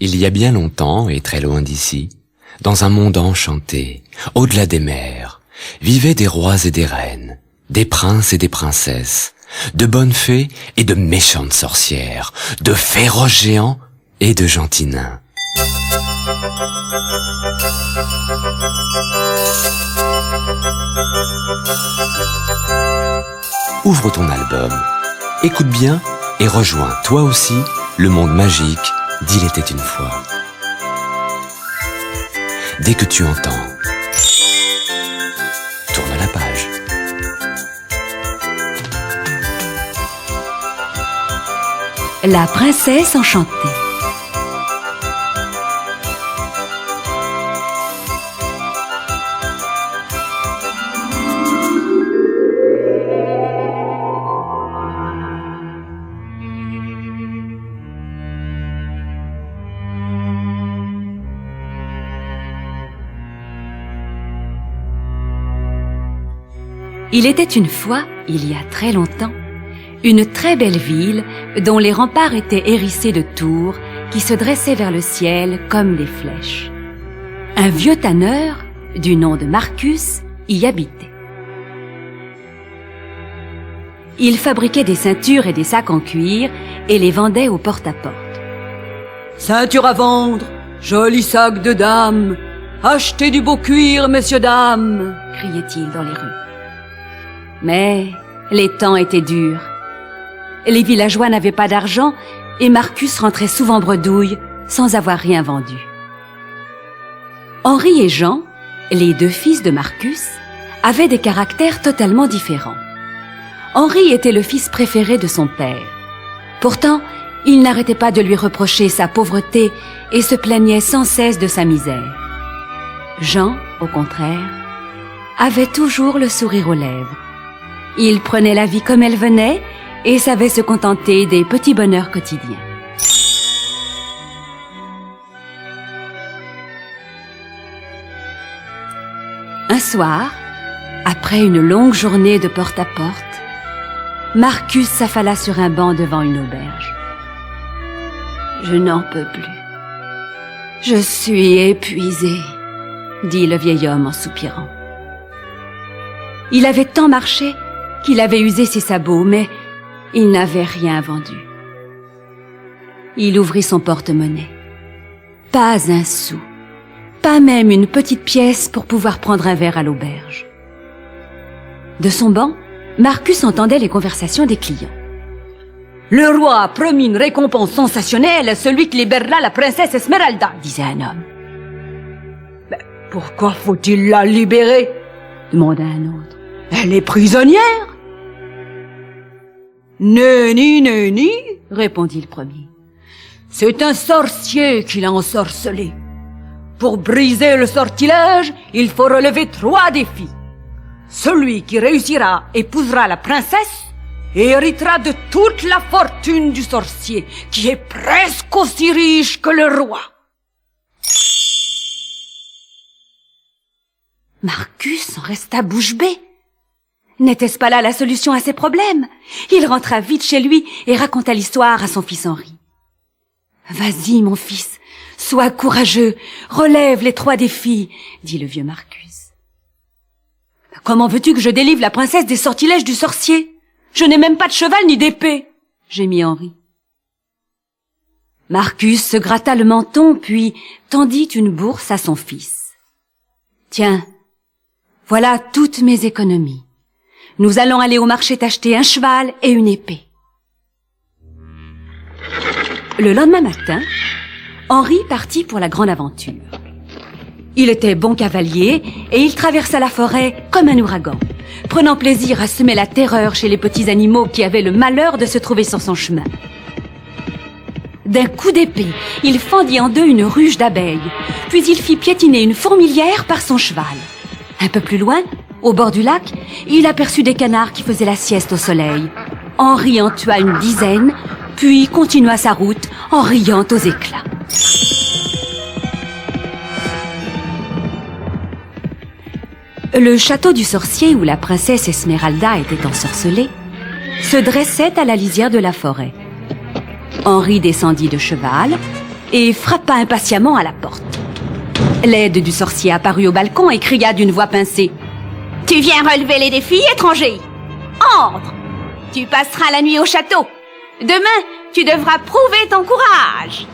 Il y a bien longtemps et très loin d'ici, dans un monde enchanté, au-delà des mers, vivaient des rois et des reines, des princes et des princesses, de bonnes fées et de méchantes sorcières, de féroces géants et de gentils nains. Ouvre ton album, écoute bien et rejoins toi aussi le monde magique d'Il était une fois. Dès que tu entends, tourne la page. La princesse enchantée. Il était une fois, il y a très longtemps, une très belle ville dont les remparts étaient hérissés de tours qui se dressaient vers le ciel comme des flèches. Un vieux tanneur, du nom de Marcus, y habitait. Il fabriquait des ceintures et des sacs en cuir et les vendait au porte-à-porte. « Ceinture à vendre, joli sac de dame, achetez du beau cuir, messieurs, dames !» criait-il dans les rues. Mais les temps étaient durs. Les villageois n'avaient pas d'argent et Marcus rentrait souvent bredouille sans avoir rien vendu. Henri et Jean, les deux fils de Marcus, avaient des caractères totalement différents. Henri était le fils préféré de son père. Pourtant, il n'arrêtait pas de lui reprocher sa pauvreté et se plaignait sans cesse de sa misère. Jean, au contraire, avait toujours le sourire aux lèvres. Il prenait la vie comme elle venait et savait se contenter des petits bonheurs quotidiens. Un soir, après une longue journée de porte-à-porte, Marcus s'affala sur un banc devant une auberge. « Je n'en peux plus. Je suis épuisé, » dit le vieil homme en soupirant. Il avait tant marché qu'il avait usé ses sabots, mais il n'avait rien vendu. Il ouvrit son porte-monnaie. Pas un sou, pas même une petite pièce pour pouvoir prendre un verre à l'auberge. De son banc, Marcus entendait les conversations des clients. « Le roi a promis une récompense sensationnelle à celui qui libérera la princesse Esmeralda, » disait un homme. « Mais pourquoi faut-il la libérer ?» demanda un autre. « Elle est prisonnière !»« Nenni, nenni !» répondit le premier. « C'est un sorcier qui l'a ensorcelée. Pour briser le sortilège, il faut relever 3 défis. Celui qui réussira épousera la princesse et héritera de toute la fortune du sorcier, qui est presque aussi riche que le roi. » Marcus en resta bouche bée. N'était-ce pas là la solution à ses problèmes? Il rentra vite chez lui et raconta l'histoire à son fils Henri. « Vas-y, mon fils, sois courageux, relève les 3 défis, » dit le vieux Marcus. « Comment veux-tu que je délivre la princesse des sortilèges du sorcier? Je n'ai même pas de cheval ni d'épée, » gémit Henri. Marcus se gratta le menton, puis tendit une bourse à son fils. « Tiens, voilà toutes mes économies. Nous allons aller au marché t'acheter un cheval et une épée. » Le lendemain matin, Henri partit pour la grande aventure. Il était bon cavalier et il traversa la forêt comme un ouragan, prenant plaisir à semer la terreur chez les petits animaux qui avaient le malheur de se trouver sur son chemin. D'un coup d'épée, il fendit en deux une ruche d'abeilles, puis il fit piétiner une fourmilière par son cheval. Un peu plus loin, au bord du lac, il aperçut des canards qui faisaient la sieste au soleil. Henri en tua une dizaine, puis continua sa route en riant aux éclats. Le château du sorcier où la princesse Esmeralda était ensorcelée se dressait à la lisière de la forêt. Henri descendit de cheval et frappa impatiemment à la porte. L'aide du sorcier apparut au balcon et cria d'une voix pincée. « Tu viens relever les défis, étranger? Entre! Tu passeras la nuit au château. Demain, tu devras prouver ton courage. »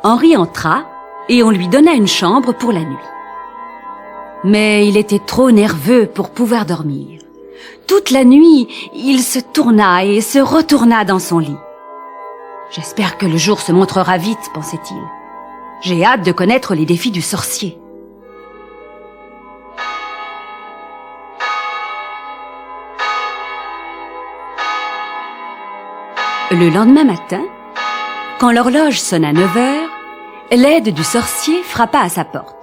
Henri entra et on lui donna une chambre pour la nuit. Mais il était trop nerveux pour pouvoir dormir. Toute la nuit, il se tourna et se retourna dans son lit. « J'espère que le jour se montrera vite, pensait-il. J'ai hâte de connaître les défis du sorcier. » Le lendemain matin, quand l'horloge sonna 9 heures, l'aide du sorcier frappa à sa porte.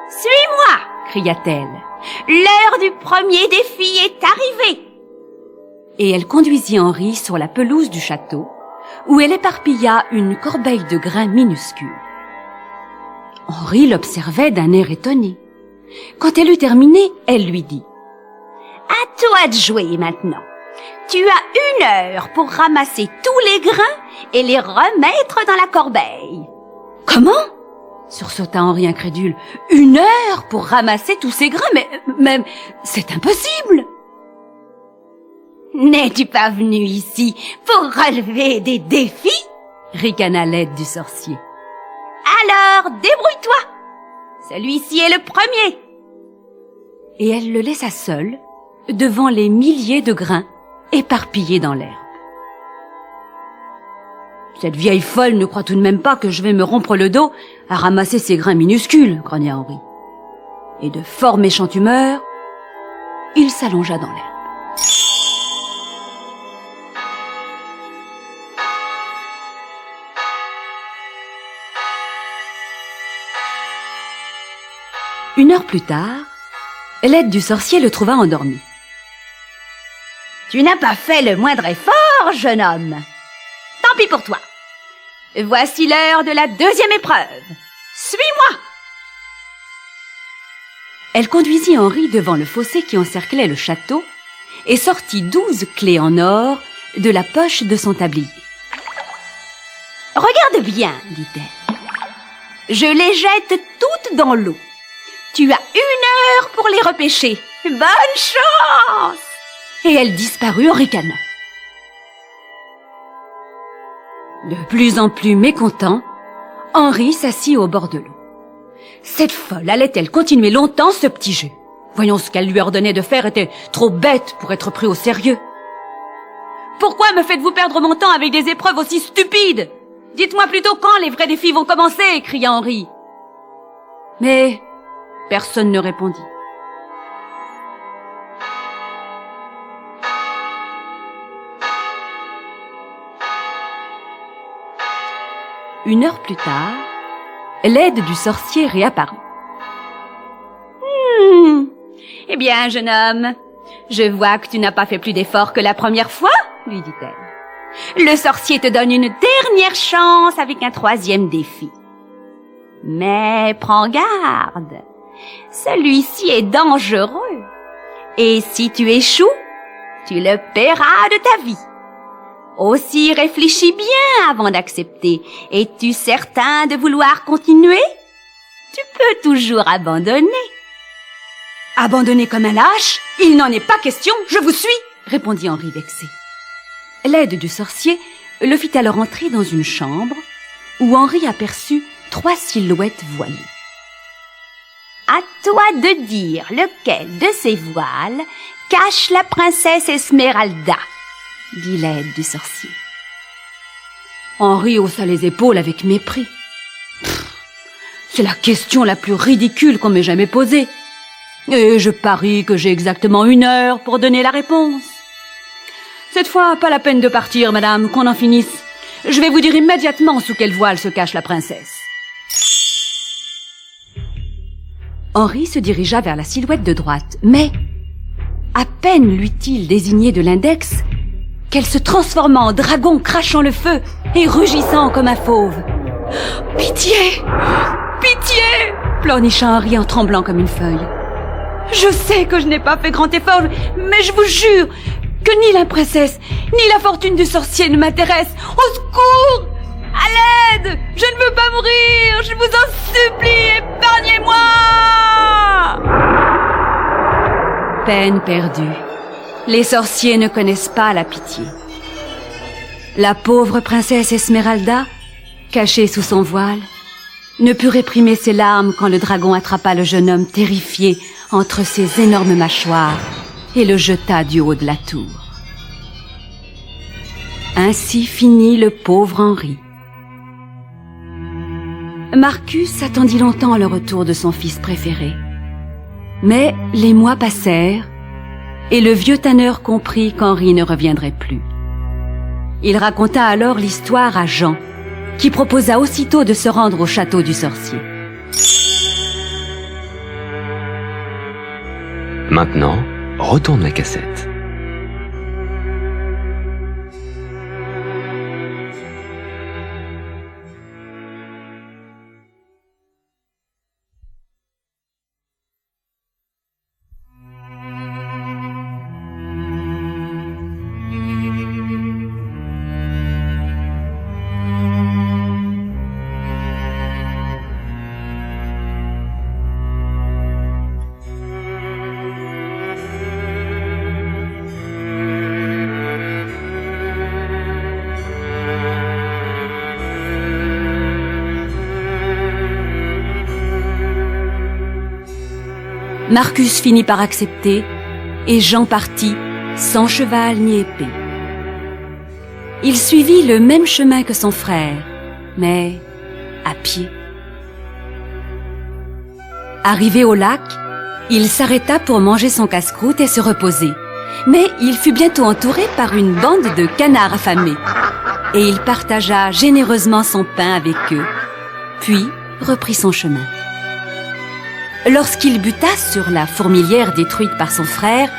« Suis-moi » cria-t-elle. « L'heure du premier défi est arrivée !» Et elle conduisit Henri sur la pelouse du château, où elle éparpilla une corbeille de grains minuscules. Henri l'observait d'un air étonné. Quand elle eut terminé, elle lui dit « À toi de jouer maintenant. Tu as 1 heure pour ramasser tous les grains et les remettre dans la corbeille. » « Comment ?» sursauta Henri incrédule. « 1 heure pour ramasser tous ces grains, mais c'est impossible !» « N'es-tu pas venu ici pour relever des défis ?» ricana l'aide du sorcier. « Alors, débrouille-toi. Celui-ci est le premier. » Et elle le laissa seul devant les milliers de grains éparpillés dans l'herbe. « Cette vieille folle ne croit tout de même pas que je vais me rompre le dos à ramasser ces grains minuscules, » grogna Henri. Et de fort méchante humeur, il s'allongea dans l'herbe. Une heure plus tard, l'aide du sorcier le trouva endormi. « Tu n'as pas fait le moindre effort, jeune homme. Tant pis pour toi. Voici l'heure de la 2e épreuve. Suis-moi !» Elle conduisit Henri devant le fossé qui encerclait le château et sortit 12 clés en or de la poche de son tablier. « Regarde bien, dit-elle. Je les jette toutes dans l'eau. Tu as 1 heure pour les repêcher. Bonne chance !» Et elle disparut en ricanant. De plus en plus mécontent, Henri s'assit au bord de l'eau. Cette folle allait-elle continuer longtemps ce petit jeu? Voyons, ce qu'elle lui ordonnait de faire était trop bête pour être pris au sérieux. « Pourquoi me faites-vous perdre mon temps avec des épreuves aussi stupides? Dites-moi plutôt quand les vrais défis vont commencer !» cria Henri. Mais personne ne répondit. Une heure plus tard, l'aide du sorcier réapparut. « Eh bien, jeune homme, je vois que tu n'as pas fait plus d'efforts que la première fois, » lui dit-elle. « Le sorcier te donne une dernière chance avec un 3e défi. Mais prends garde, celui-ci est dangereux. Et si tu échoues, tu le paieras de ta vie. Aussi réfléchis bien avant d'accepter. Es-tu certain de vouloir continuer? Tu peux toujours abandonner. » « Abandonner comme un lâche? Il n'en est pas question, je vous suis !» répondit Henri vexé. L'aide du sorcier le fit alors entrer dans une chambre où Henri aperçut 3 silhouettes voilées. « À toi de dire lequel de ces voiles cache la princesse Esmeralda, » dit l'aide du sorcier. Henri haussa les épaules avec mépris. « C'est la question la plus ridicule qu'on m'ait jamais posée. Et je parie que j'ai exactement 1 heure pour donner la réponse. Cette fois, pas la peine de partir, madame, qu'on en finisse. Je vais vous dire immédiatement sous quelle voile se cache la princesse. » Henri se dirigea vers la silhouette de droite, mais à peine l'eut-il désignée de l'index qu'elle se transforma en dragon crachant le feu et rugissant comme un fauve. « Pitié! Pitié !» pleurnicha Henri en tremblant comme une feuille. « Je sais que je n'ai pas fait grand effort, mais je vous jure, que ni la princesse, ni la fortune du sorcier ne m'intéressent. Au secours! À l'aide! Je ne veux pas mourir! Je vous en supplie, épargnez-moi! Peine perdue. Les sorciers ne connaissent pas la pitié. La pauvre princesse Esmeralda, cachée sous son voile, ne put réprimer ses larmes quand le dragon attrapa le jeune homme terrifié entre ses énormes mâchoires et le jeta du haut de la tour. Ainsi finit le pauvre Henri. Marcus attendit longtemps le retour de son fils préféré. Mais les mois passèrent et le vieux tanneur comprit qu'Henri ne reviendrait plus. Il raconta alors l'histoire à Jean, qui proposa aussitôt de se rendre au château du sorcier. Maintenant, retourne la cassette. Marcus finit par accepter et Jean partit sans cheval ni épée. Il suivit le même chemin que son frère, mais à pied. Arrivé au lac, il s'arrêta pour manger son casse-croûte et se reposer. Mais il fut bientôt entouré par une bande de canards affamés. Et il partagea généreusement son pain avec eux, puis reprit son chemin. Lorsqu'il buta sur la fourmilière détruite par son frère,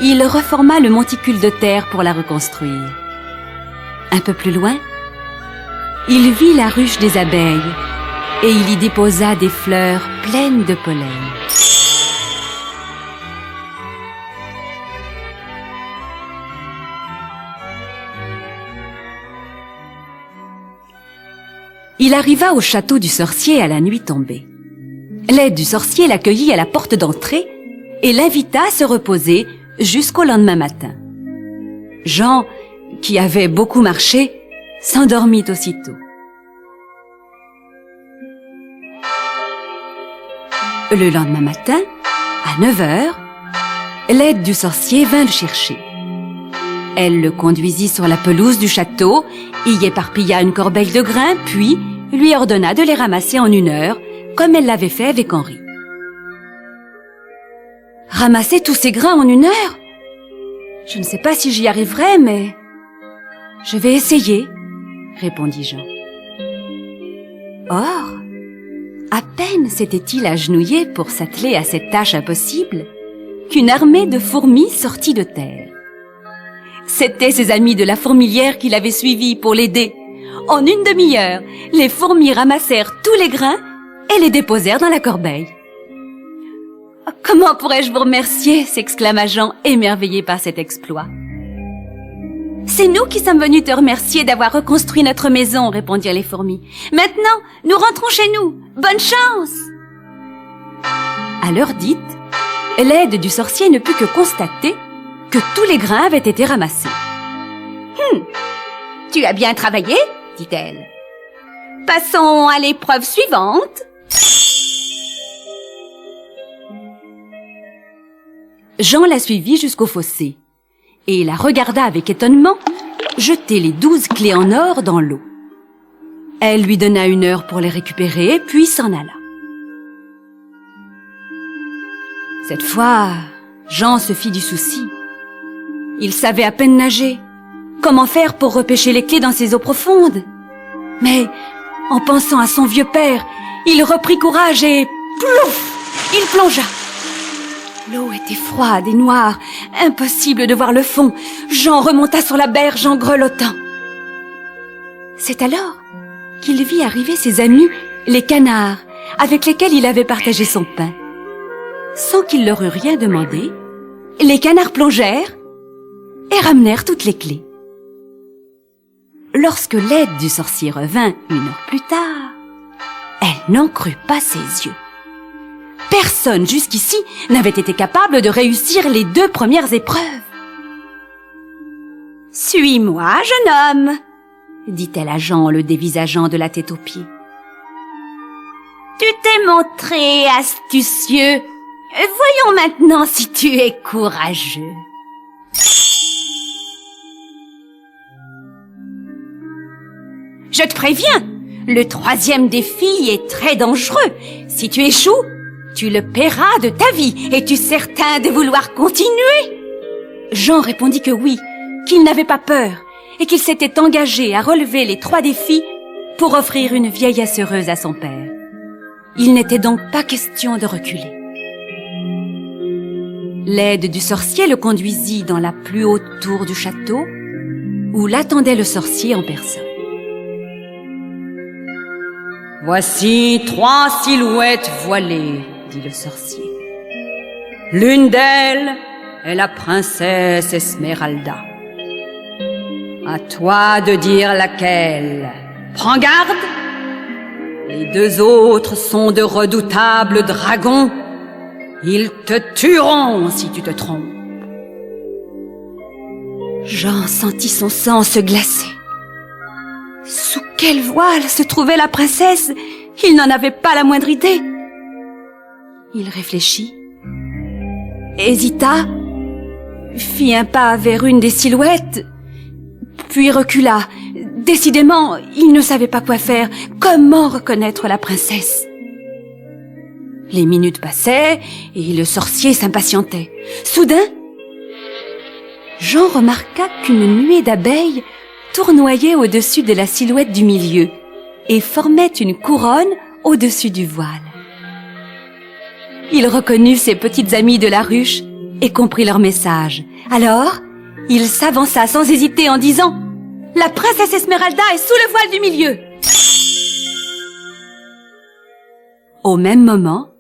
il reforma le monticule de terre pour la reconstruire. Un peu plus loin, il vit la ruche des abeilles et il y déposa des fleurs pleines de pollen. Il arriva au château du sorcier à la nuit tombée. L'aide du sorcier l'accueillit à la porte d'entrée et l'invita à se reposer jusqu'au lendemain matin. Jean, qui avait beaucoup marché, s'endormit aussitôt. Le lendemain matin, à 9 heures, l'aide du sorcier vint le chercher. Elle le conduisit sur la pelouse du château, y éparpilla une corbeille de grains, puis lui ordonna de les ramasser en 1 heure, comme elle l'avait fait avec Henri. Ramasser tous ces grains en 1 heure? Je ne sais pas si j'y arriverai, mais je vais essayer, répondit Jean. Or, à peine s'était-il agenouillé pour s'atteler à cette tâche impossible qu'une armée de fourmis sortit de terre. C'étaient ses amis de la fourmilière qui l'avaient suivi pour l'aider. En 1 demi-heure, les fourmis ramassèrent tous les grains et les déposèrent dans la corbeille. « Comment pourrais-je vous remercier ?» s'exclama Jean, émerveillé par cet exploit. « C'est nous qui sommes venus te remercier d'avoir reconstruit notre maison » répondirent les fourmis. « Maintenant, nous rentrons chez nous. Bonne chance !» À l'heure dite, l'aide du sorcier ne put que constater que tous les grains avaient été ramassés. « Tu as bien travaillé » dit-elle. « Passons à l'épreuve suivante. » Jean la suivit jusqu'au fossé et la regarda avec étonnement jeter les 12 clés en or dans l'eau. Elle lui donna 1 heure pour les récupérer, puis s'en alla. Cette fois, Jean se fit du souci. Il savait à peine nager. Comment faire pour repêcher les clés dans ces eaux profondes? Mais, en pensant à son vieux père, il reprit courage et, plouf, il plongea. L'eau était froide et noire, impossible de voir le fond. Jean remonta sur la berge en grelottant. C'est alors qu'il vit arriver ses amis, les canards, avec lesquels il avait partagé son pain. Sans qu'il leur eût rien demandé, les canards plongèrent, et ramenèrent toutes les clés. Lorsque l'aide du sorcier revint 1 heure plus tard, elle n'en crut pas ses yeux. Personne jusqu'ici n'avait été capable de réussir les 2 premières épreuves. « Suis-moi, jeune homme !» dit-elle à Jean en le dévisageant de la tête aux pieds. « Tu t'es montré astucieux. Voyons maintenant si tu es courageux. » Je te préviens, le 3e défi est très dangereux. Si tu échoues, tu le paieras de ta vie. Es-tu certain de vouloir continuer? Jean répondit que oui, qu'il n'avait pas peur et qu'il s'était engagé à relever les 3 défis pour offrir une vieillesse heureuse à son père. Il n'était donc pas question de reculer. L'aide du sorcier le conduisit dans la plus haute tour du château, où l'attendait le sorcier en personne. « Voici 3 silhouettes voilées, » dit le sorcier. « L'une d'elles est la princesse Esmeralda. À toi de dire laquelle. Prends garde! Les 2 autres sont de redoutables dragons. Ils te tueront si tu te trompes. » Jean sentit son sang se glacer. Sous quel voile se trouvait la princesse? Il n'en avait pas la moindre idée. Il réfléchit, hésita, fit un pas vers une des silhouettes, puis recula. Décidément, il ne savait pas quoi faire. Comment reconnaître la princesse? Les minutes passaient et le sorcier s'impatientait. Soudain, Jean remarqua qu'une nuée d'abeilles tournoyait au-dessus de la silhouette du milieu et formait une couronne au-dessus du voile. Il reconnut ses petites amies de la ruche et comprit leur message. Alors, il s'avança sans hésiter en disant « La princesse Esmeralda est sous le voile du milieu !» Au même moment,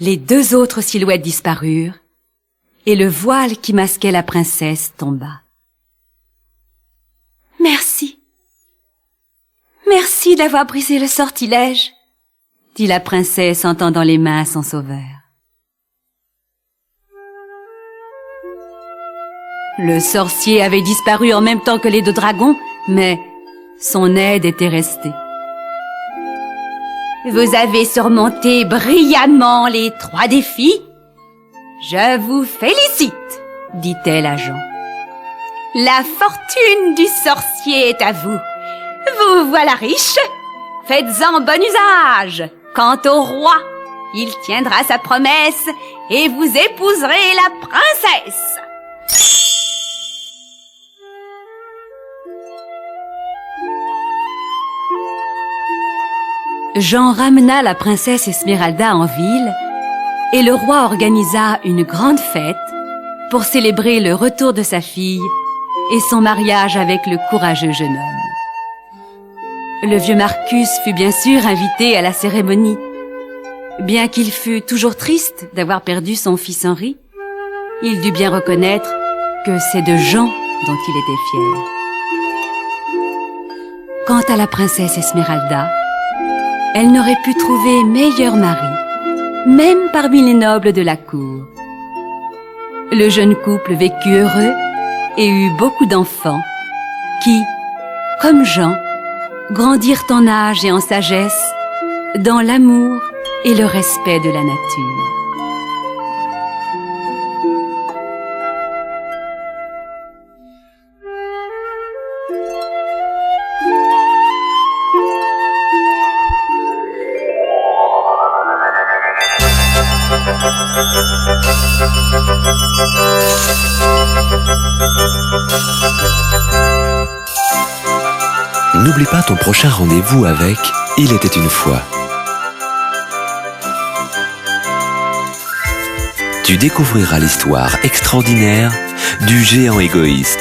les 2 autres silhouettes disparurent et le voile qui masquait la princesse tomba. « Merci. Merci d'avoir brisé le sortilège, » dit la princesse en tendant les mains à son sauveur. Le sorcier avait disparu en même temps que les 2 dragons, mais son aide était restée. « Vous avez surmonté brillamment les 3 défis. Je vous félicite, » dit-elle à Jean. « La fortune du sorcier est à vous. Vous voilà riche. Faites-en bon usage. Quant au roi, il tiendra sa promesse et vous épouserez la princesse. » Jean ramena la princesse Esmeralda en ville et le roi organisa une grande fête pour célébrer le retour de sa fille et son mariage avec le courageux jeune homme. Le vieux Marcus fut bien sûr invité à la cérémonie. Bien qu'il fût toujours triste d'avoir perdu son fils Henri, il dut bien reconnaître que c'est de Jean dont il était fier. Quant à la princesse Esmeralda, elle n'aurait pu trouver meilleur mari, même parmi les nobles de la cour. Le jeune couple vécut heureux et eut beaucoup d'enfants qui, comme Jean, grandirent en âge et en sagesse, dans l'amour et le respect de la nature. N'oublie pas ton prochain rendez-vous avec Il était une fois. Tu découvriras l'histoire extraordinaire du géant égoïste.